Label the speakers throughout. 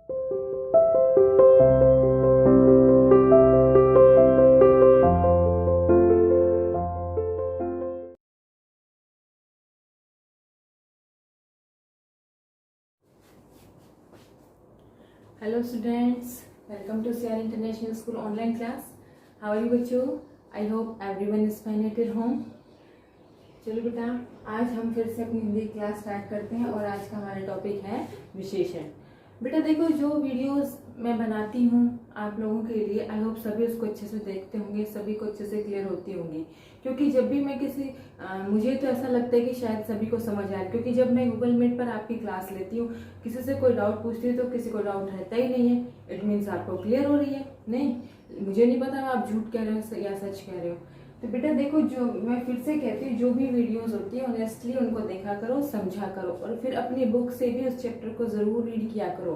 Speaker 1: Hello students, welcome to CR international school online class. How are you बच्चों? I hope everyone is fine at home. चलो बेटा, आज हम फिर से अपनी हिंदी क्लास स्टार्ट करते हैं और आज का हमारा टॉपिक है विशेषण। बेटा देखो, जो वीडियोस मैं बनाती हूँ आप लोगों के लिए, आई होप सभी उसको अच्छे से देखते होंगे, सभी को अच्छे से क्लियर होती होंगी। क्योंकि जब भी मैं मुझे तो ऐसा लगता है कि शायद सभी को समझ आए, क्योंकि जब मैं गूगल मीट पर आपकी क्लास लेती हूँ, किसी से कोई डाउट पूछती हूँ तो किसी को डाउट रहता ही नहीं है। इट मीन्स आपको क्लियर हो रही है। नहीं, मुझे नहीं पता आप झूठ कह रहे हो या सच कह रहे हो। तो बेटा देखो, जो मैं फिर से कहती हूँ, जो भी वीडियोस होती है ऑनेस्टली उनको देखा करो, समझा करो, और फिर अपनी बुक से भी उस चैप्टर को जरूर रीड किया करो,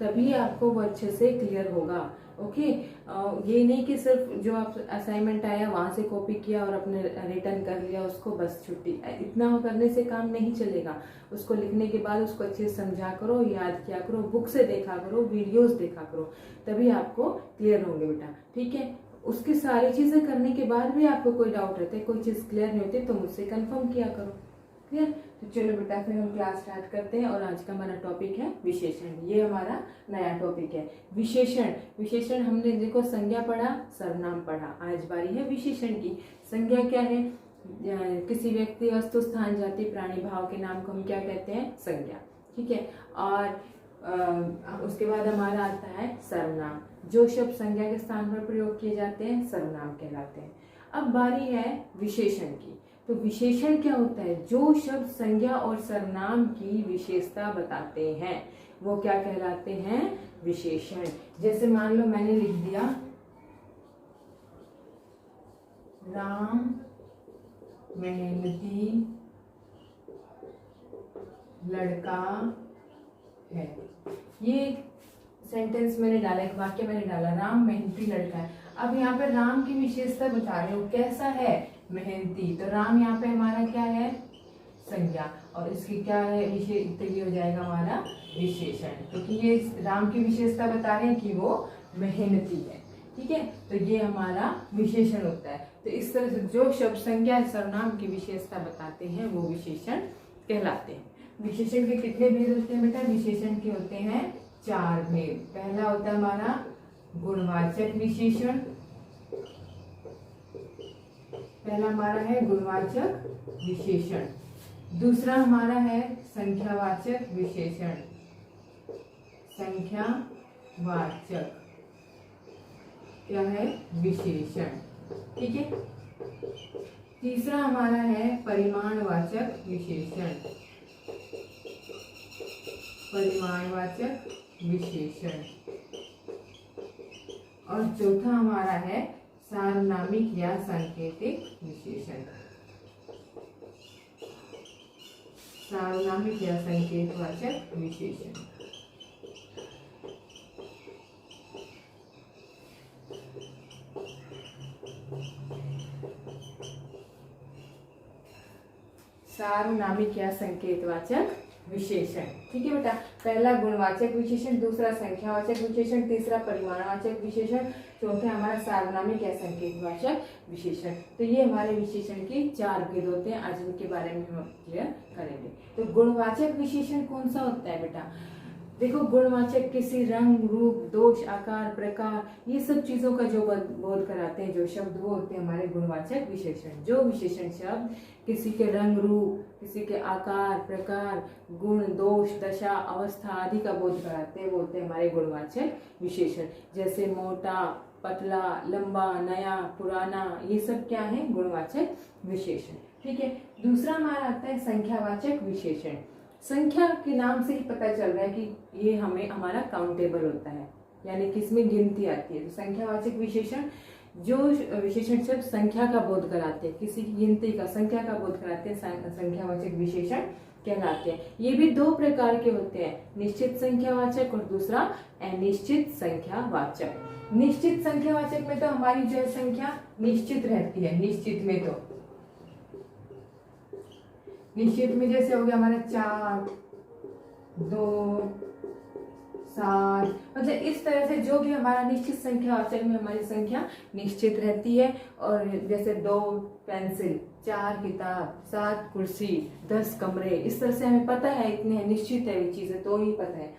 Speaker 1: तभी आपको वो अच्छे से क्लियर होगा। ओके, ये नहीं कि सिर्फ जो आप असाइनमेंट आया वहां से कॉपी किया और अपने रिटर्न कर लिया, उसको बस छुट्टी, इतना करने से काम नहीं चलेगा। उसको लिखने के बाद उसको अच्छे से समझा करो, याद किया करो, बुक से देखा करो, वीडियोस देखा करो, तभी आपको क्लियर होंगे बेटा। ठीक है, उसकी सारी चीजें करने के बाद भी आपको कोई डाउट रहता है, कोई चीज क्लियर नहीं होती, तो मुझसे कंफर्म किया करो। क्लियर? तो चलो बेटा, फिर हम क्लास स्टार्ट करते हैं और आज का हमारा टॉपिक है विशेषण। ये हमारा नया टॉपिक है विशेषण। विशेषण हमने देखो संज्ञा पढ़ा, सर्वनाम पढ़ा, आज बारी है विशेषण की। संज्ञा क्या है? किसी व्यक्ति, वस्तु, स्थान, जाति, प्राणी, भाव के नाम को हम क्या कहते हैं? संज्ञा। ठीक है, और उसके बाद हमारा आता है सर्वनाम। जो शब्द संज्ञा के स्थान पर प्रयोग किए जाते हैं सर्वनाम कहलाते हैं। अब बारी है विशेषण की। तो विशेषण क्या होता है? जो शब्द संज्ञा और सर्वनाम की विशेषता बताते हैं वो क्या कहलाते हैं? विशेषण। जैसे मान लो मैंने लिख दिया राम मेहनती लड़का है। ये सेंटेंस मैंने डाला, एक वाक्य मैंने डाला, राम मेहनती लड़का है। अब यहाँ पे राम की विशेषता बता रहे हो, कैसा है? मेहनती। तो राम यहाँ पे हमारा क्या है? संज्ञा, और इसकी क्या है विशेष? तो ये हो जाएगा हमारा विशेषण, क्योंकि ये राम की विशेषता बता रहे हैं कि वो मेहनती है। ठीक है, तो ये हमारा विशेषण होता है। तो इस तरह से जो शब्द संज्ञा सर्वनाम की विशेषता बताते हैं वो विशेषण कहलाते हैं। विशेषण के कितने भेद होते हैं बेटा? विशेषण के होते हैं 4 भेद। पहला होता है हमारा गुणवाचक विशेषण। पहला हमारा है गुणवाचक विशेषण। दूसरा हमारा है संख्यावाचक विशेषण। संख्यावाचक क्या है? विशेषण। ठीक है, तीसरा हमारा है परिमाणवाचक विशेषण। परिमाणवाचक विशेषण। और चौथा हमारा है सार्वनामिक या सांकेतिक विशेषण। सार्वनामिक या संकेतवाचक विशेषण। सार्वनामिक या संकेतवाचक विशेषण। ठीक है बेटा, पहला गुणवाचक विशेषण, दूसरा संख्यावाचक विशेषण, तीसरा परिमाणवाचक विशेषण, चौथा हमारा सार्वनामिक या संकेतवाचक विशेषण। तो ये हमारे विशेषण के 4 भेद होते हैं। आज इनके बारे में हम क्लियर करेंगे। तो गुणवाचक विशेषण कौन सा होता है बेटा? देखो, गुणवाचक किसी रंग, रूप, दोष, आकार, प्रकार, ये सब चीजों का जो बोध कराते हैं जो शब्द, वो होते हैं हमारे गुणवाचक विशेषण। जो विशेषण शब्द किसी के रंग, रूप, किसी के आकार, प्रकार, गुण, दोष, दशा, अवस्था आदि का बोध कराते हैं वो होते हैं हमारे गुणवाचक विशेषण। जैसे मोटा, पतला, लंबा, नया, पुराना, ये सब क्या है? गुणवाचक विशेषण। ठीक है, दूसरा हमारा आता है संख्यावाचक विशेषण। संख्या के नाम से ही पता चल रहा है कि ये हमें हमारा काउंटेबल होता है, यानी कि इसमें गिनती आती है। तो संख्यावाचक विशेषण, जो विशेषण शब्द संख्या का बोध कराते हैं, किसी की गिनती का, संख्या का बोध कराते हैं, संख्यावाचक विशेषण कहलाते हैं। ये भी 2 प्रकार के होते हैं, निश्चित संख्यावाचक और दूसरा अनिश्चित संख्यावाचक। निश्चित संख्यावाचक में तो हमारी जो संख्या निश्चित रहती है। निश्चित में तो निश्चित में जैसे हो गया हमारा 4, 2, सात, मतलब इस तरह से जो भी हमारा निश्चित संख्यावाचक में हमारी संख्या निश्चित रहती है। और जैसे 2 पेंसिल, 4 किताब, 7 कुर्सी, 10 कमरे, इस तरह से हमें पता है इतने निश्चित है ये चीजें, तो ही पता है।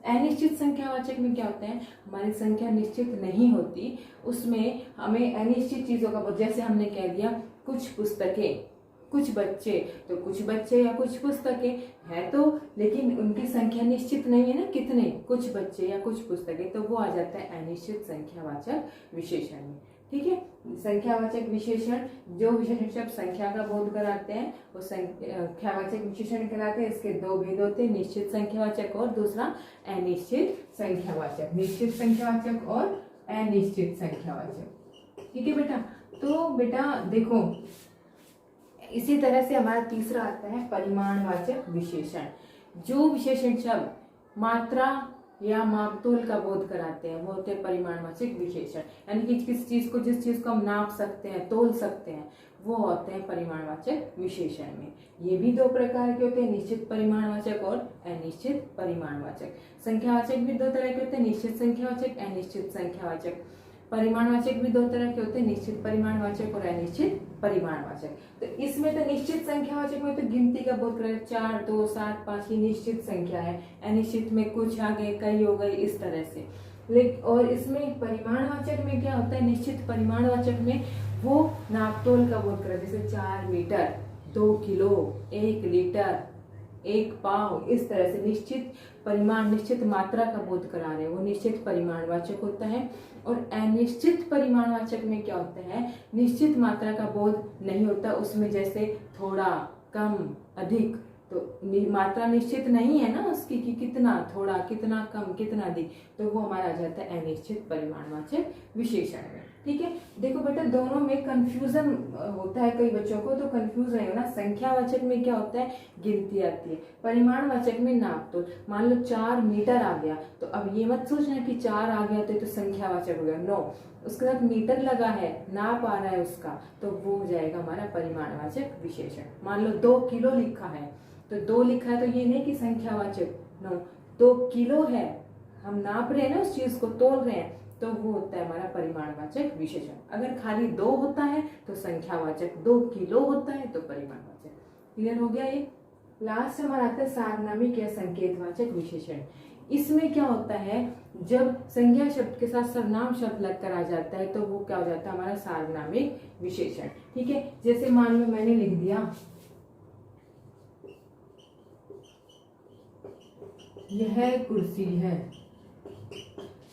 Speaker 1: अनिश्चित संख्यावाचक में क्या होता है, हमारी संख्या निश्चित नहीं होती, उसमें हमें अनिश्चित चीजों का, जैसे हमने कह दिया कुछ पुस्तकें, कुछ बच्चे, तो कुछ बच्चे या कुछ पुस्तकें है तो, लेकिन उनकी संख्या निश्चित नहीं है ना, कितने, कुछ बच्चे या कुछ पुस्तकें, तो वो आ जाता है अनिश्चित संख्यावाचक विशेषण में। ठीक है, संख्यावाचक विशेषण, जो विशेषण शब्द संख्या का बोध कराते हैं वो संख्यावाचक विशेषण कहलाते हैं। इसके 2 भेद होते हैं, निश्चित संख्यावाचक और दूसरा अनिश्चित संख्यावाचक। निश्चित संख्यावाचक और अनिश्चित संख्यावाचक। ठीक है बेटा, तो बेटा देखो इसी तरह से हमारा तीसरा आता है परिमाणवाचक विशेषण। जो विशेषण शब्द मात्रा या मापतोल का बोध कराते हैं वो होते हैं परिमाणवाचक विशेषण। यानी कि किस चीज को, जिस चीज को हम नाप सकते हैं, तोल सकते हैं, वो होते हैं परिमाणवाचक विशेषण में। ये भी 2 प्रकार के होते हैं, निश्चित परिमाणवाचक और अनिश्चित परिमाणवाचक। संख्यावाचक भी 2 तरह के होते हैं, निश्चित संख्यावाचक, अनिश्चित संख्यावाचक। परिमाणवाचक भी 2 तरह के होते हैं, निश्चित परिमाणवाचक और अनिश्चित परिमाणवाचक। तो इसमें तो निश्चित संख्यावाचक में तो गिनती का बोध कराया, 4, 2, 7, 5 की निश्चित संख्या है। अनिश्चित में कुछ आ गए, कई हो गए, इस तरह से। लेकिन और इसमें परिमाणवाचक में क्या होता है, निश्चित परिमाणवाचक में वो नापतोल का बोध कराया, जैसे 4 मीटर, 2 किलो, 1 लीटर, 1 पाव, इस तरह से निश्चित परिमाण, निश्चित मात्रा का बोध करा रहे हैं, वो निश्चित परिमाणवाचक होता है। और अनिश्चित परिमाणवाचक में क्या होता है, निश्चित मात्रा का बोध नहीं होता, उसमें जैसे थोड़ा, कम, अधिक, तो मात्रा निश्चित नहीं है ना उसकी कि कितना थोड़ा, कितना कम, कितना अधिक, तो वो हमारा आ जाता है अनिश्चित परिमाणवाचक विशेषण में। ठीक है, देखो बेटा दोनों में कंफ्यूजन होता है कई बच्चों को, तो कंफ्यूज नहीं होना। संख्यावाचक में क्या होता है, गिनती आती है, परिमाणवाचक में नापतोल। मान लो 4 मीटर आ गया, तो अब ये मत सोचना कि 4 आ गया तो संख्यावाचक हो गया, नो, उसके साथ मीटर लगा है, नाप आ रहा है उसका, तो वो हो जाएगा हमारा परिमाणवाचक विशेषण। मान लो 2 किलो लिखा है, तो 2 लिखा है तो ये नहीं कि संख्यावाचक, नो, 2 किलो है, हम नाप रहे हैं ना, उस चीज को तोल रहे हैं, तो वो होता है हमारा परिमाणवाचक विशेषण। अगर खाली 2 होता है तो संख्यावाचक, 2 किलो होता है तो परिमाणवाचक। क्लियर हो गया ये। लास्ट हमारा आता है सार्वनामिक या संकेतवाचक विशेषण। इसमें क्या होता है, जब संज्ञा शब्द के साथ सर्वनाम शब्द लगकर आ जाता है तो वो क्या हो जाता है, हमारा सार्वनामिक विशेषण। ठीक है, जैसे मान लो मैंने लिख दिया यह कुर्सी है,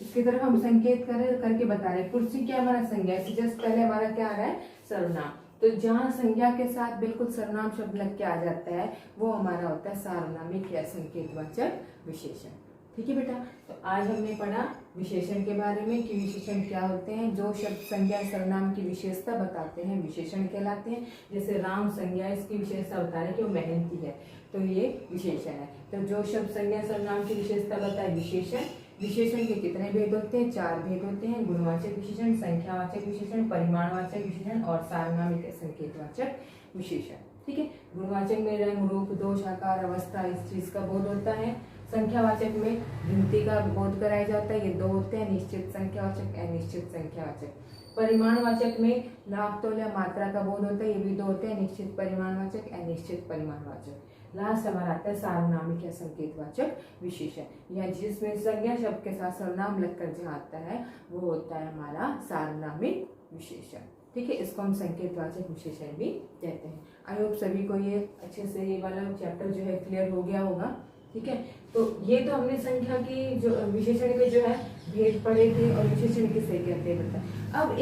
Speaker 1: इसकी तरफ हम संकेत करके बता रहे हैं, कुर्सी क्या हमारा संज्ञा है, जस्ट पहले हमारा क्या आ रहा है, सर्वनाम। तो जहाँ संज्ञा के साथ बिल्कुल सर्वनाम शब्द लग के आ जाता है वो हमारा होता है सार्वनामिक या संकेतवाचक विशेषण। ठीक है बेटा, तो आज हमने पढ़ा विशेषण के बारे में कि विशेषण क्या होते हैं। जो शब्द संज्ञा सर्वनाम की विशेषता बताते हैं विशेषण कहलाते हैं। जैसे राम संज्ञा, इसकी विशेषता बता रहे हैं कि वो मेहनती है, तो ये विशेषण है। तो जो शब्द संज्ञा सर्वनाम की विशेषता बताए विशेषण। विशेषण के कितने भेद होते हैं, 4 भेद होते हैं, गुणवाचक विशेषण, संख्यावाचक विशेषण, परिमाणवाचक विशेषण और सार्वनामिक संकेतवाचक विशेषण। ठीक है, गुणवाचक में रंग, रूप, दोष, आकार, अवस्था, इस चीज का बोध होता है। संख्यावाचक में गिनती का बोध कराया जाता है, ये 2 होते हैं, निश्चित संख्यावाचक, अनिश्चित संख्यावाचक। परिमाणवाचक में नापतोल या मात्रा का बोध होता है, ये भी 2 होते हैं, निश्चित परिमाणवाचक, अनिश्चित परिमाणवाचक। लास्ट हमारा आता है सार्वनामिक या संकेतवाचक विशेषण, या जिसमें संज्ञा शब्द के साथ सर्वनाम लगकर जहाँ आता है वो होता है हमारा सार्वनामिक विशेषण। ठीक है, इसको हम संकेतवाचक विशेषण भी कहते हैं। आई होप सभी को ये अच्छे से ये वाला चैप्टर जो है क्लियर हो गया होगा। ठीक है, तो ये तो हमने संख्या की जो विशेषण के जो है भेद पढ़े थे और विशेषण किसे कहते हैं बताया। अब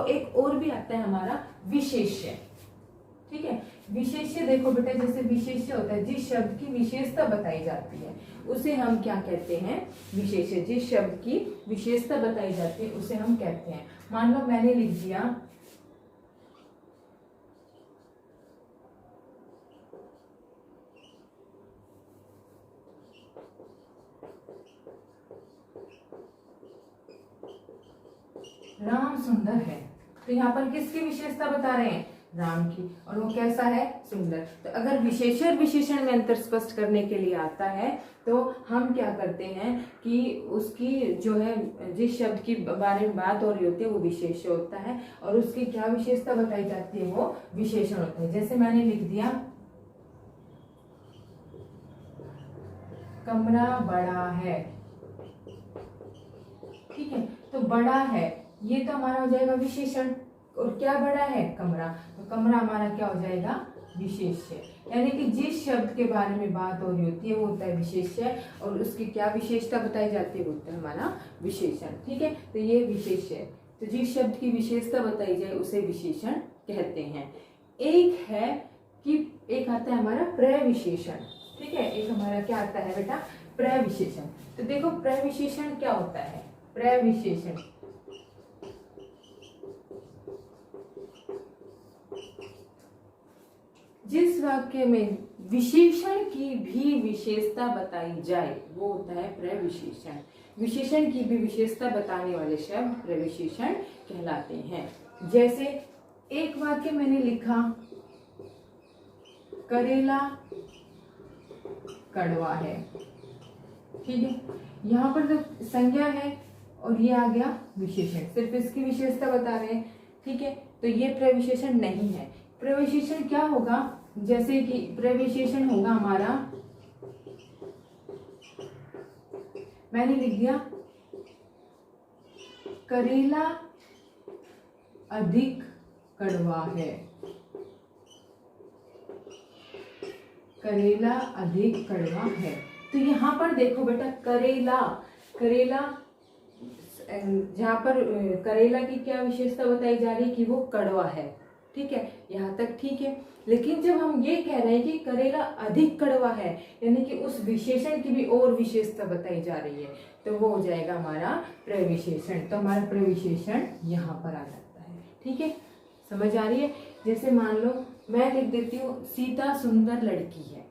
Speaker 1: एक और भी आता है हमारा विशेष्य। ठीक है, विशेष्य देखो बेटा, जैसे विशेष्य होता है जिस शब्द की विशेषता बताई जाती है उसे हम क्या कहते हैं, विशेष्य। जिस शब्द की विशेषता बताई जाती है उसे हम कहते हैं। मान लो मैंने लिख दिया राम सुंदर है, तो यहाँ पर किसकी विशेषता बता रहे हैं, राम की, और वो कैसा है, सुंदर। तो अगर विशेषण विशेषण में अंतर स्पष्ट करने के लिए आता है तो हम क्या करते हैं कि उसकी जो है जिस शब्द की बारे में बात हो रही होती है वो विशेष्य होता है, और उसकी क्या विशेषता बताई जाती है, वो विशेषण होता है। जैसे मैंने लिख दिया कमरा बड़ा है, ठीक है, तो बड़ा है ये तो हमारा हो जाएगा विशेषण, और क्या बड़ा है, कमरा, तो कमरा हमारा क्या हो जाएगा, विशेष्य। यानी कि जिस शब्द के बारे में बात हो रही होती है वो होता है विशेष्य, और उसकी क्या विशेषता बताई जाती है वो होता है हमारा विशेषण, ठीक है। तो ये विशेष्य है, तो जिस शब्द की विशेषता बताई जाए उसे विशेषण कहते हैं। एक है कि एक आता है हमारा प्रविशेषण, ठीक है, एक हमारा क्या आता है बेटा, प्रविशेषण। तो देखो प्रविशेषण क्या होता है, प्रविशेषण जिस वाक्य में विशेषण की भी विशेषता बताई जाए वो होता है प्रविशेषण। विशेषण की भी विशेषता बताने वाले शब्द प्रविशेषण कहलाते हैं। जैसे एक वाक्य मैंने लिखा करेला कड़वा है, ठीक है, यहाँ पर तो संज्ञा है और ये आ गया विशेषण, सिर्फ इसकी विशेषता बता रहे हैं, ठीक है। तो ये प्रविशेषण नहीं है। प्रविशेषण क्या होगा, जैसे कि प्रविशेषण होगा हमारा, मैंने लिख दिया करेला अधिक कड़वा है, करेला अधिक कड़वा है। तो यहाँ पर देखो बेटा करेला, करेला जहाँ पर करेला की क्या विशेषता बताई जा रही है कि वो कड़वा है, ठीक है, यहाँ तक ठीक है। लेकिन जब हम ये कह रहे हैं कि करेला अधिक कड़वा है, यानी कि उस विशेषण की भी और विशेषता बताई जा रही है, तो वो हो जाएगा हमारा प्रविशेषण। तो हमारा प्रविशेषण यहाँ पर आ जाता है, ठीक है, समझ आ रही है। जैसे मान लो मैं लिख देती हूँ सीता सुंदर लड़की है,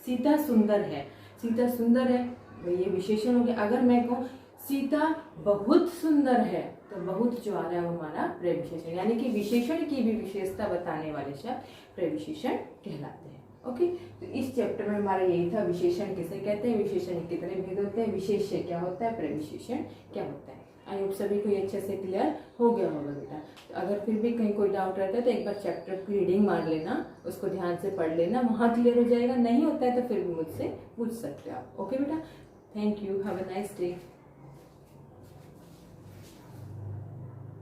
Speaker 1: सीता सुंदर है, सीता सुंदर है, ये विशेषण हो गया। अगर मैं कहूँ सीता बहुत सुंदर है, तो बहुत जो आ रहा है वो हमारा प्रविशेषण, यानी कि विशेषण की भी विशेषता बताने वाले शब्द प्रविशेषण कहलाते हैं। ओके, तो इस चैप्टर में हमारा यही था, विशेषण किसे कहते हैं, विशेषण कितने भेद होते हैं, विशेष्य क्या होता है, प्रविशेषण क्या होता है। आई होप सभी को ये अच्छे से क्लियर हो गया होगा बेटा। तो अगर फिर भी कहीं कोई डाउट रहता है तो एक बार चैप्टर की रीडिंग मार लेना, उसको ध्यान से पढ़ लेना, वहाँ क्लियर हो जाएगा। नहीं होता है तो फिर भी मुझसे पूछ सकते हो आप। ओके बेटा, thank you, have a nice day.